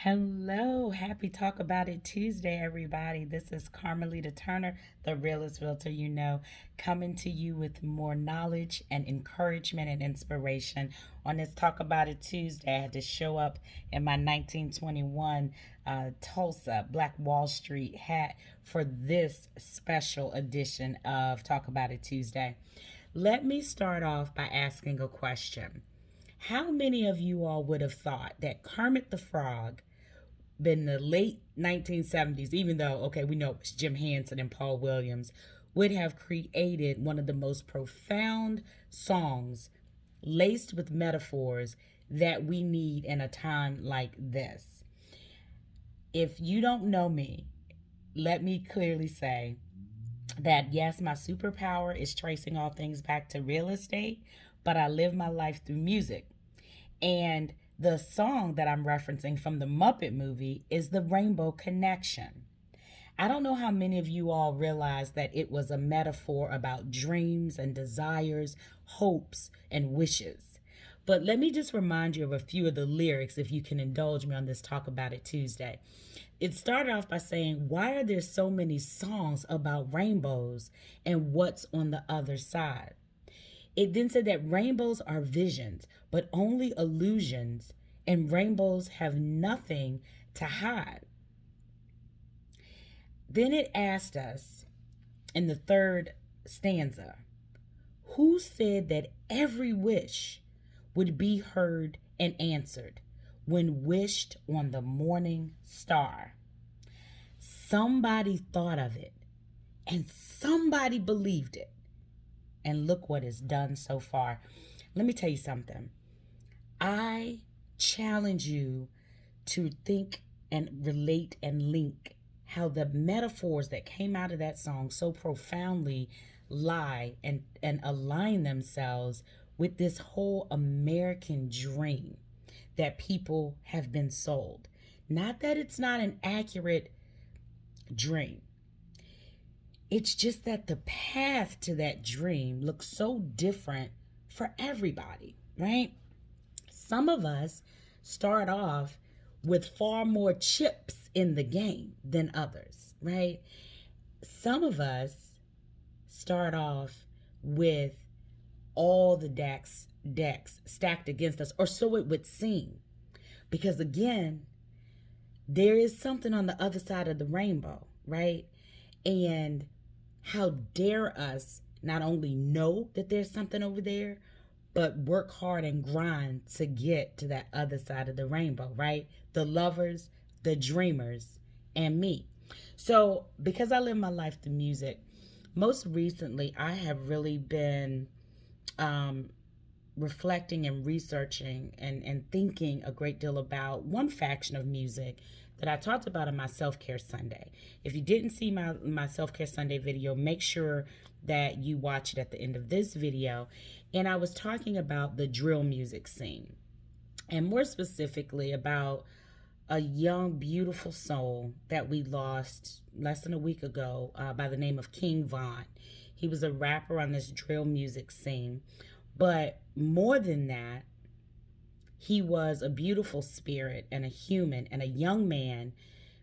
Hello, happy Talk About It Tuesday, everybody. This is Carmelita Turner, the realest realtor you know, coming to you with more knowledge and encouragement and inspiration. On this Talk About It Tuesday, I had to show up in my 1921 Tulsa Black Wall Street hat for this special edition of Talk About It Tuesday. Let me start off by asking a question. How many of you all would have thought that Kermit the Frog in the late 1970s, even though, okay, we know it was Jim Henson and Paul Williams, would have created one of the most profound songs laced with metaphors that we need in a time like this? If you don't know me, let me clearly say that yes, my superpower is tracing all things back to real estate, but I live my life through music. And the song that I'm referencing from the Muppet movie is the Rainbow Connection. I don't know how many of you all realize that it was a metaphor about dreams and desires, hopes, and wishes. But let me just remind you of a few of the lyrics if you can indulge me on this Talk About It Tuesday. It started off by saying, why are there so many songs about rainbows and what's on the other side? It then said that rainbows are visions, but only illusions, and rainbows have nothing to hide. Then it asked us in the third stanza, who said that every wish would be heard and answered when wished on the morning star? Somebody thought of it, and somebody believed it. And look what it's done so far. Let me tell you something. I challenge you to think and relate and link how the metaphors that came out of that song so profoundly lie and align themselves with this whole American dream that people have been sold. Not that it's not an accurate dream. It's just that the path to that dream looks so different for everybody, right? Some of us start off with far more chips in the game than others, right? Some of us start off with all the decks stacked against us, or so it would seem. Because again, there is something on the other side of the rainbow, right? And how dare us not only know that there's something over there, but work hard and grind to get to that other side of the rainbow, right? The lovers, the dreamers, and me. So, because I live my life through music, most recently I have really been reflecting and researching and thinking a great deal about one faction of music that I talked about in my self-care Sunday. If you didn't see my self-care Sunday video, make sure that you watch it at the end of this video. And I was talking about the drill music scene, and more specifically about a young, beautiful soul that we lost less than a week ago by the name of King Von. He was a rapper on this drill music scene. But more than that, he was a beautiful spirit and a human and a young man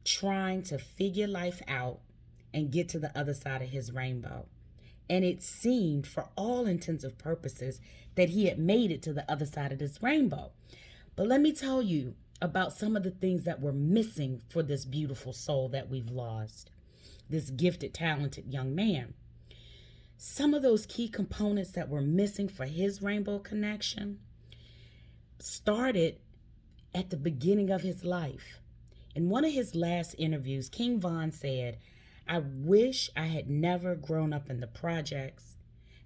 trying to figure life out and get to the other side of his rainbow. And it seemed, for all intents and purposes, that he had made it to the other side of this rainbow. But let me tell you about some of the things that were missing for this beautiful soul that we've lost, this gifted, talented young man. Some of those key components that were missing for his rainbow connection started at the beginning of his life. In one of his last interviews, King Von said, I wish I had never grown up in the projects,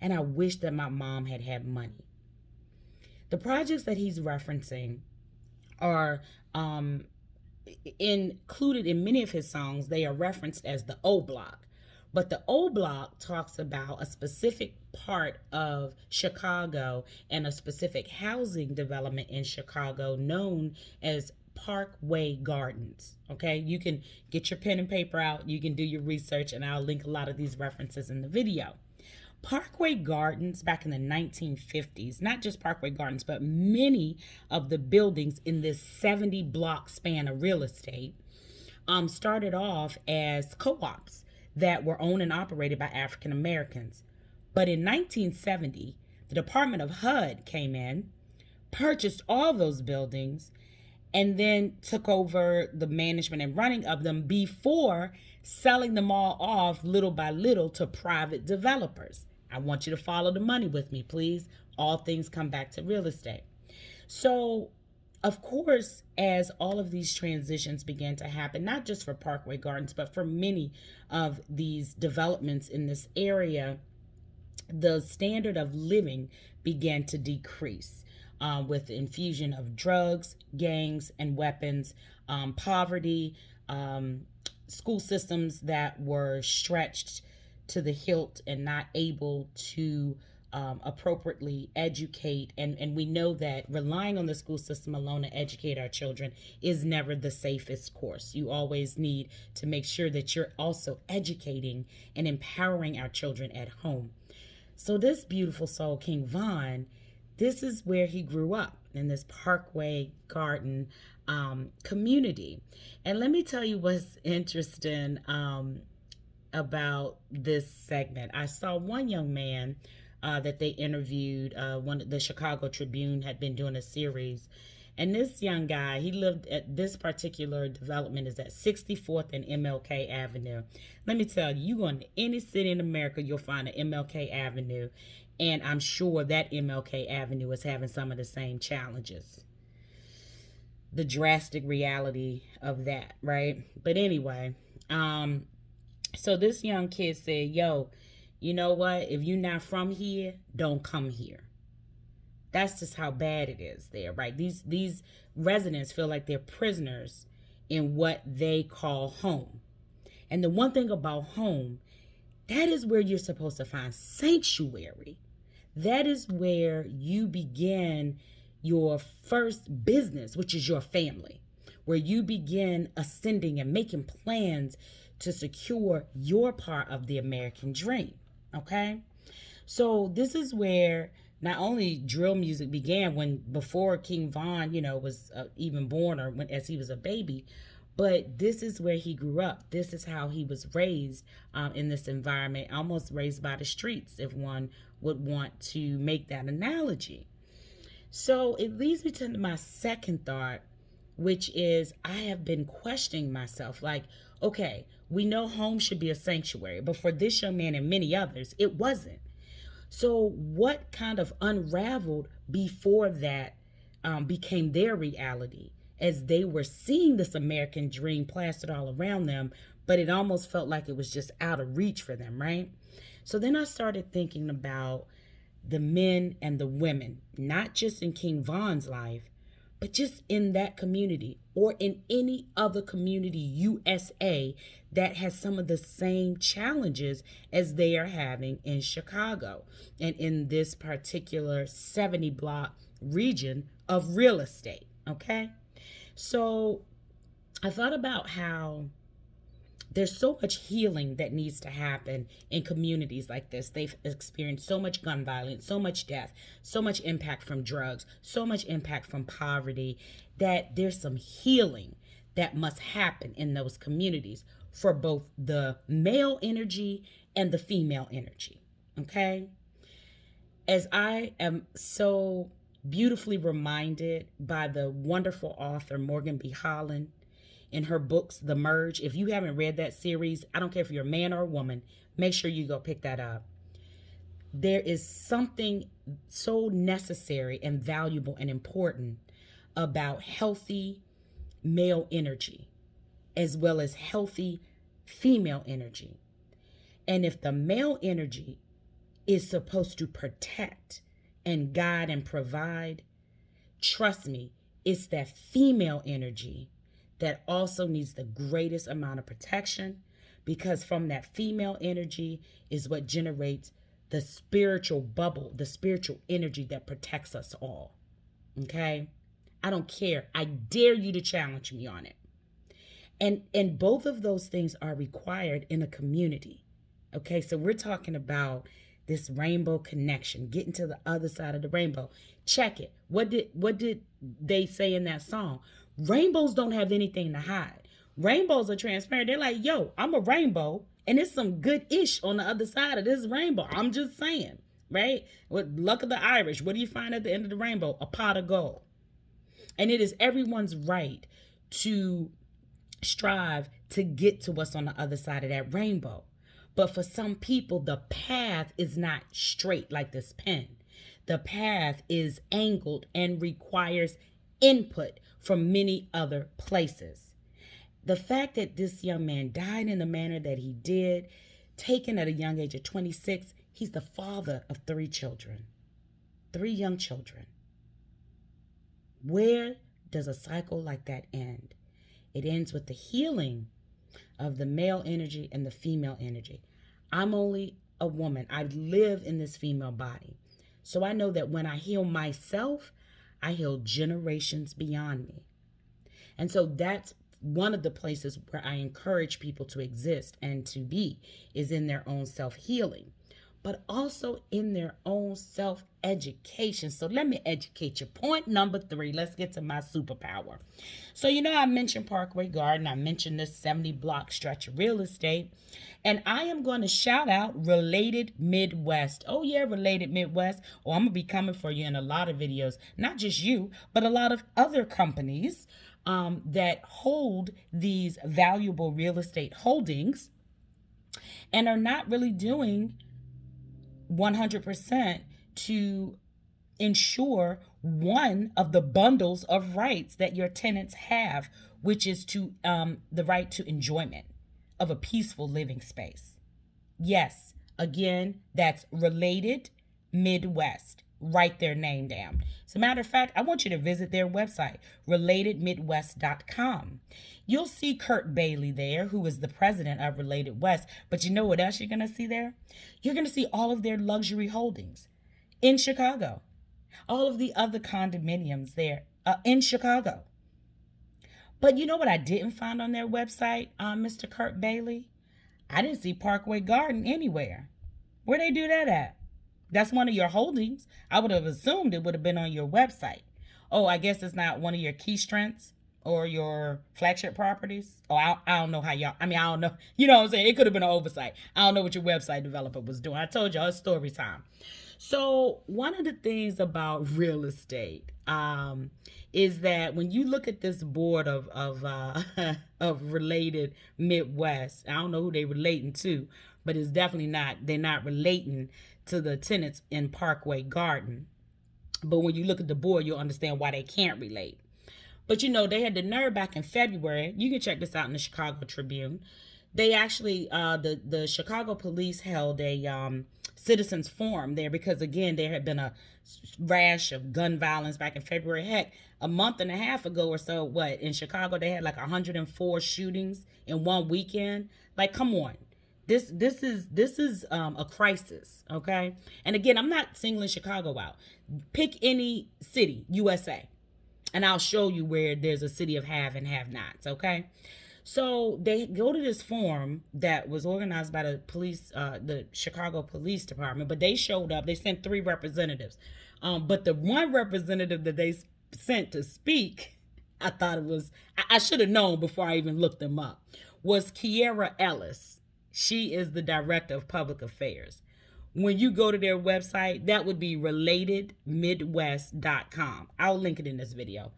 and I wish that my mom had had money. The projects that he's referencing are included in many of his songs. They are referenced as the O Block. But the O Block talks about a specific part of Chicago and a specific housing development in Chicago known as Parkway Gardens. Okay, you can get your pen and paper out, you can do your research, and I'll link a lot of these references in the video. Parkway Gardens back in the 1950s, not just Parkway Gardens, but many of the buildings in this 70 block span of real estate started off as co ops that were owned and operated by African Americans. But in 1970, the Department of HUD came in, purchased all those buildings, and then took over the management and running of them before selling them all off little by little to private developers. I want you to follow the money with me, please. All things come back to real estate. So, of course, as all of these transitions began to happen, not just for Parkway Gardens, but for many of these developments in this area, the standard of living began to decrease with the infusion of drugs, gangs, and weapons, poverty, school systems that were stretched to the hilt and not able to appropriately educate. And we know that relying on the school system alone to educate our children is never the safest course. You always need to make sure that you're also educating and empowering our children at home. So this beautiful soul, King Von, this is where he grew up, in this Parkway Garden community. And let me tell you what's interesting about this segment. I saw one young man that they interviewed. The Chicago Tribune had been doing a series. And this young guy, he lived at this particular development is at 64th and MLK Avenue. Let me tell you, you go into any city in America, you'll find an MLK Avenue. And I'm sure that MLK Avenue is having some of the same challenges. The drastic reality of that, right? But anyway, so this young kid said, yo, you know what? If you're not from here, don't come here. That's just how bad it is there, right? These residents feel like they're prisoners in what they call home. And the one thing about home, that is where you're supposed to find sanctuary. That is where you begin your first business, which is your family, where you begin ascending and making plans to secure your part of the American dream, okay? So this is where not only drill music began before King Von, was even born or as he was a baby, but this is where he grew up. This is how he was raised in this environment, almost raised by the streets, if one would want to make that analogy. So it leads me to my second thought, which is I have been questioning myself like, okay, we know home should be a sanctuary, but for this young man and many others, it wasn't. So what kind of unraveled before that became their reality as they were seeing this American dream plastered all around them, but it almost felt like it was just out of reach for them, right? So then I started thinking about the men and the women, not just in King Von's life, but just in that community or in any other community USA that has some of the same challenges as they are having in Chicago and in this particular 70 block region of real estate, okay? So I thought about how there's so much healing that needs to happen in communities like this. They've experienced so much gun violence, so much death, so much impact from drugs, so much impact from poverty, that there's some healing that must happen in those communities for both the male energy and the female energy, okay? As I am so beautifully reminded by the wonderful author Morgan B. Holland, in her books, The Merge. If you haven't read that series, I don't care if you're a man or a woman, make sure you go pick that up. There is something so necessary and valuable and important about healthy male energy as well as healthy female energy. And if the male energy is supposed to protect and guide and provide, trust me, it's that female energy that also needs the greatest amount of protection, because from that female energy is what generates the spiritual bubble, the spiritual energy that protects us all. Okay? I don't care. I dare you to challenge me on it. And both of those things are required in a community. Okay? So we're talking about this rainbow connection, getting to the other side of the rainbow. Check it. What did they say in that song? Rainbows don't have anything to hide. Rainbows are transparent. They're like, yo, I'm a rainbow, and it's some good ish on the other side of this rainbow. I'm just saying, right? With luck of the Irish, what do you find at the end of the rainbow? A pot of gold. And it is everyone's right to strive to get to what's on the other side of that rainbow. But for some people, the path is not straight like this pen. The path is angled and requires input from many other places. The fact that this young man died in the manner that he did, taken at a young age of 26, he's the father of 3 children, 3 young children. Where does a cycle like that end? It ends with the healing of the male energy and the female energy. I'm only a woman. I live in this female body. So I know that when I heal myself, I heal generations beyond me. And so that's one of the places where I encourage people to exist and to be, is in their own self-healing, but also in their own self-education. So let me educate you. Point number 3, let's get to my superpower. So, I mentioned Parkway Garden. I mentioned this 70-block stretch of real estate. And I am going to shout out Related Midwest. Oh, yeah, Related Midwest. Oh, I'm going to be coming for you in a lot of videos. Not just you, but a lot of other companies that hold these valuable real estate holdings and are not really doing 100% to ensure one of the bundles of rights that your tenants have, which is to the right to enjoyment of a peaceful living space. Yes, again, that's Related Midwest. Write their name down. As a matter of fact, I want you to visit their website, relatedmidwest.com. You'll see Kurt Bailey there, who is the president of Related West. But you know what else you're going to see there? You're going to see all of their luxury holdings in Chicago. All of the other condominiums there in Chicago. But you know what I didn't find on their website, Mr. Kurt Bailey? I didn't see Parkway Garden anywhere. Where they do that at? That's one of your holdings. I would have assumed it would have been on your website. Oh, I guess it's not one of your key strengths or your flagship properties. Oh, I don't know how y'all, I don't know. You know what I'm saying? It could have been an oversight. I don't know what your website developer was doing. I told y'all it's story time. So one of the things about real estate is that when you look at this board of of Related Midwest, I don't know who they relating to, but it's definitely not, they're not relating to the tenants in Parkway Garden. But when you look at the board, you'll understand why they can't relate. But they had the nerve back in February. You can check this out in the Chicago Tribune. They actually, the Chicago police held a citizens forum there because, again, there had been a rash of gun violence back in February. Heck, a month and a half ago or so, in Chicago, they had like 104 shootings in one weekend. Like, come on. This is a crisis, okay? And again, I'm not singling Chicago out. Pick any city, USA, and I'll show you where there's a city of have and have-nots, okay? So they go to this forum that was organized by the police, the Chicago Police Department, but they showed up. They sent 3 representatives. But the one representative that they sent to speak, I thought it was, I should have known before I even looked them up, was Kiera Ellis. She is the director of public affairs. When you go to their website, that would be relatedmidwest.com. I'll link it in this video.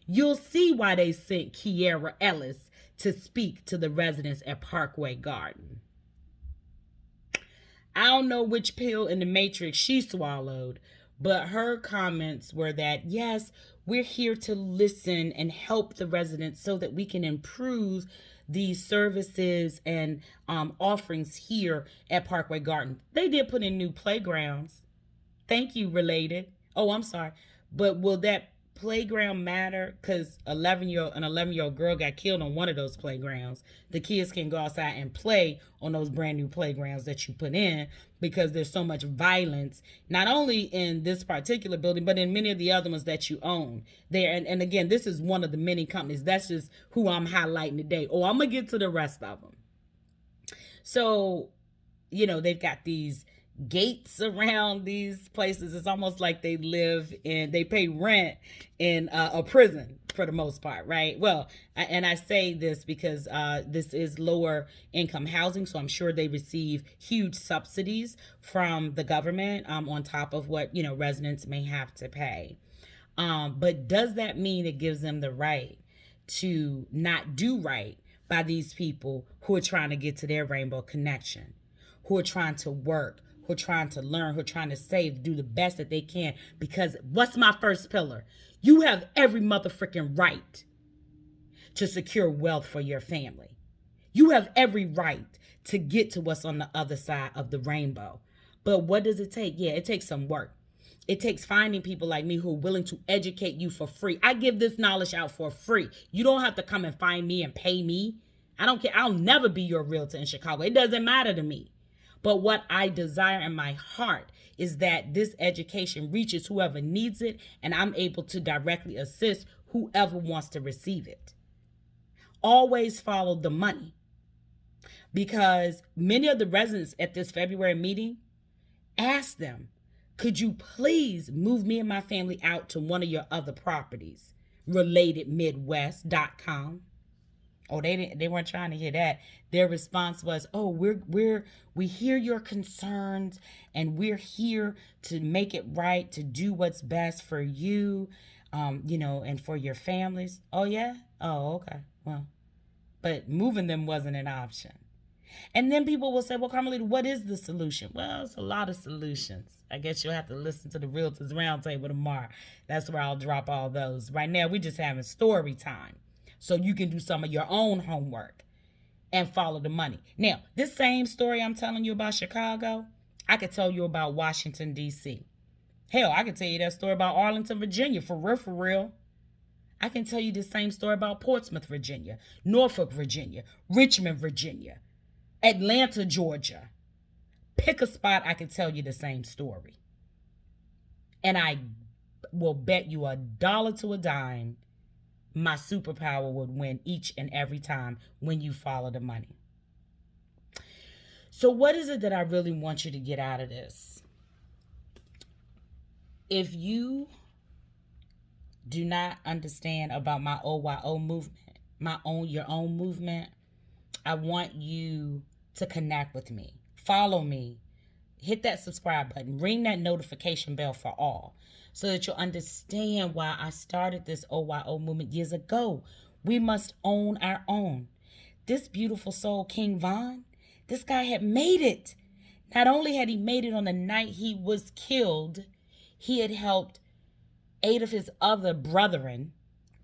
You'll see why they sent Kiera Ellis to speak to the residents at Parkway Garden. I don't know which pill in the matrix she swallowed, but her comments were that, yes, we're here to listen and help the residents so that we can improve these services and offerings here at Parkway Garden. They did put in new playgrounds. Thank you, Related. Oh, I'm sorry. But will that playground matter? Because an 11-year-old girl got killed on one of those playgrounds. The kids can go outside and play on those brand new playgrounds that you put in because there's so much violence, not only in this particular building, but in many of the other ones that you own there. And again, this is one of the many companies. That's just who I'm highlighting today. Oh, I'm going to get to the rest of them. So, they've got these gates around these places. It's almost like they pay rent in a prison for the most part, right? Well, and I say this because this is lower income housing, so I'm sure they receive huge subsidies from the government on top of what residents may have to pay. But does that mean it gives them the right to not do right by these people who are trying to get to their rainbow connection, who are trying to work, who are trying to learn, who are trying to save, do the best that they can? Because what's my first pillar? You have every motherfucking right to secure wealth for your family. You have every right to get to what's on the other side of the rainbow. But what does it take? Yeah, it takes some work. It takes finding people like me who are willing to educate you for free. I give this knowledge out for free. You don't have to come and find me and pay me. I don't care. I'll never be your realtor in Chicago. It doesn't matter to me. But what I desire in my heart is that this education reaches whoever needs it, and I'm able to directly assist whoever wants to receive it. Always follow the money, because many of the residents at this February meeting asked them, could you please move me and my family out to one of your other properties, relatedmidwest.com? Oh, they weren't trying to hear that. Their response was, "Oh, we hear your concerns, and we're here to make it right, to do what's best for you, and for your families." Oh yeah? Oh, okay. Well, but moving them wasn't an option. And then people will say, well, Carmelita, what is the solution? Well, it's a lot of solutions. I guess you'll have to listen to the Realtors Roundtable tomorrow. That's where I'll drop all those. Right now, we're just having story time, so you can do some of your own homework and follow the money. Now, this same story I'm telling you about Chicago, I could tell you about Washington, D.C. Hell, I could tell you that story about Arlington, Virginia, for real, for real. I can tell you the same story about Portsmouth, Virginia, Norfolk, Virginia, Richmond, Virginia, Atlanta, Georgia. Pick a spot, I can tell you the same story. And I will bet you $1 to a dime my superpower would win each and every time when you follow the money. So what is it that I really want you to get out of this? If you do not understand about my OYO movement, your own movement, I want you to connect with me. Follow me. Hit that subscribe button. Ring that notification bell for all, so that you'll understand why I started this OYO movement years ago. We must own our own. This beautiful soul, King Von, this guy had made it. Not only had he made it on the night he was killed, he had helped 8 of his other brethren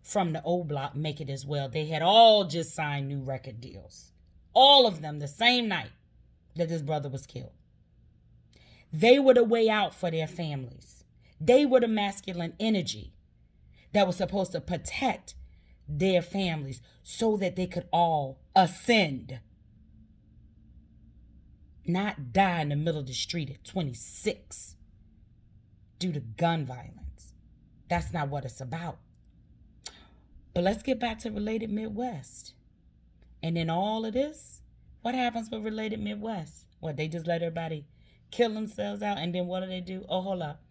from the old block make it as well. They had all just signed new record deals. All of them the same night that this brother was killed. They were the way out for their families. They were the masculine energy that was supposed to protect their families so that they could all ascend. Not die in the middle of the street at 26 due to gun violence. That's not what it's about. But let's get back to Related Midwest. And in all of this, what happens with Related Midwest? What, they just let everybody kill themselves out, and then what do? Oh, hold up.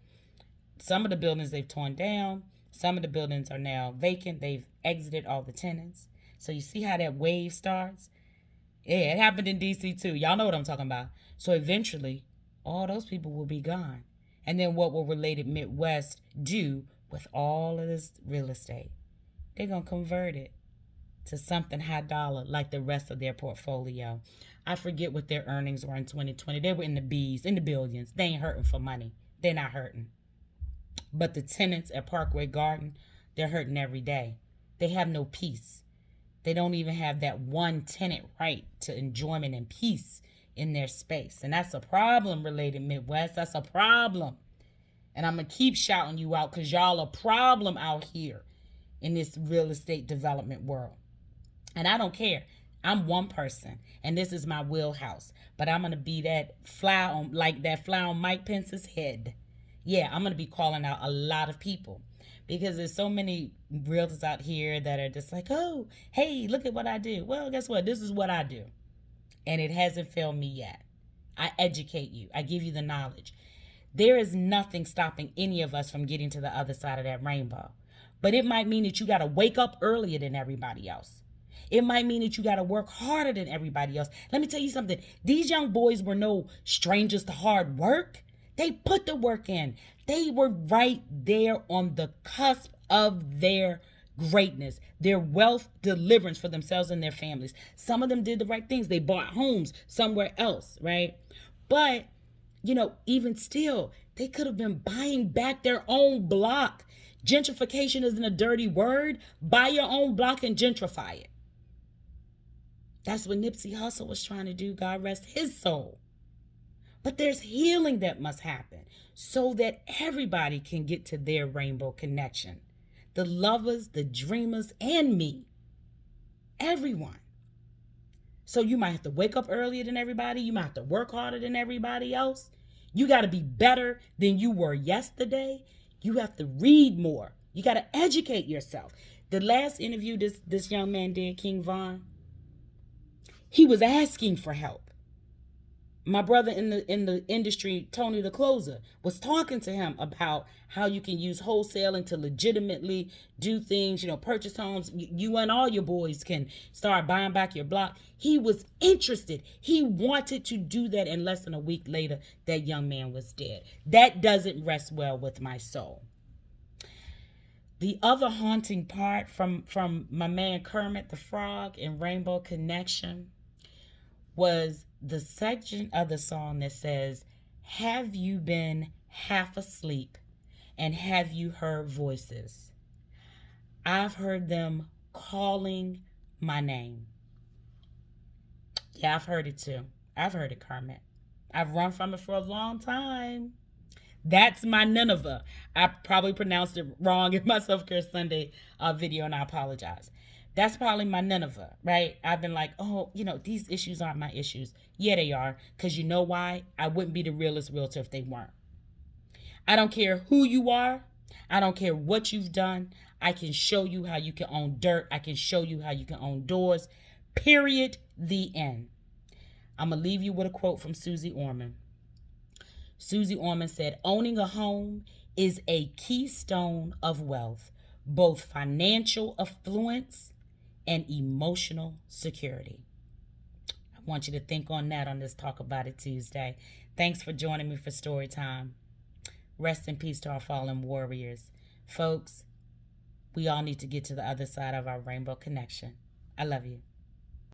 Some of the buildings they've torn down. Some of the buildings are now vacant. They've exited all the tenants. So you see how that wave starts? Yeah, it happened in D.C. too. Y'all know what I'm talking about. So eventually, all those people will be gone. And then what will Related Midwest do with all of this real estate? They're going to convert it to something high dollar like the rest of their portfolio. I forget what their earnings were in 2020. They were in the B's, in the billions. They ain't hurting for money. They're not hurting. But the tenants at Parkway Garden, they're hurting every day. They have no peace. They don't even have that one tenant right to enjoyment and peace in their space. And that's a problem, Related Midwest. That's a problem. And I'm going to keep shouting you out because y'all a problem out here in this real estate development world. And I don't care. I'm one person, and this is my wheelhouse. But I'm going to be that fly on Mike Pence's head. Yeah, I'm going to be calling out a lot of people because there's so many realtors out here that are just like, oh, hey, look at what I do. Well, guess what? This is what I do. And it hasn't failed me yet. I educate you. I give you the knowledge. There is nothing stopping any of us from getting to the other side of that rainbow. But it might mean that you got to wake up earlier than everybody else. It might mean that you got to work harder than everybody else. Let me tell you something. These young boys were no strangers to hard work. They put the work in. They were right there on the cusp of their greatness, their wealth deliverance for themselves and their families. Some of them did the right things. They bought homes somewhere else, right? But, even still, they could have been buying back their own block. Gentrification isn't a dirty word. Buy your own block and gentrify it. That's what Nipsey Hussle was trying to do. God rest his soul. But there's healing that must happen so that everybody can get to their rainbow connection. The lovers, the dreamers, and me. Everyone. So you might have to wake up earlier than everybody. You might have to work harder than everybody else. You got to be better than you were yesterday. You have to read more. You got to educate yourself. The last interview this young man did, King Von, he was asking for help. My brother in the industry, Tony the Closer, was talking to him about how you can use wholesaling to legitimately do things, purchase homes. You and all your boys can start buying back your block. He was interested. He wanted to do that, and less than a week later, that young man was dead. That doesn't rest well with my soul. The other haunting part from my man Kermit the Frog in Rainbow Connection was the section of the song that says, "Have you been half asleep and have you heard voices? I've heard them calling my name." Yeah, I've heard it too. I've heard it, Kermit. I've run from it for a long time. That's my Nineveh. I probably pronounced it wrong in my Self-Care Sunday video, and I apologize. That's probably my Nineveh, right? I've been like, these issues aren't my issues. Yeah, they are. Because you know why? I wouldn't be the realest realtor if they weren't. I don't care who you are. I don't care what you've done. I can show you how you can own dirt. I can show you how you can own doors. Period. The end. I'm going to leave you with a quote from Susie Orman. Susie Orman said, "Owning a home is a keystone of wealth, both financial affluence and emotional security." I want you to think on that on this Talk About It Tuesday. Thanks for joining me for story time. Rest in peace to our fallen warriors. Folks, we all need to get to the other side of our rainbow connection. I love you.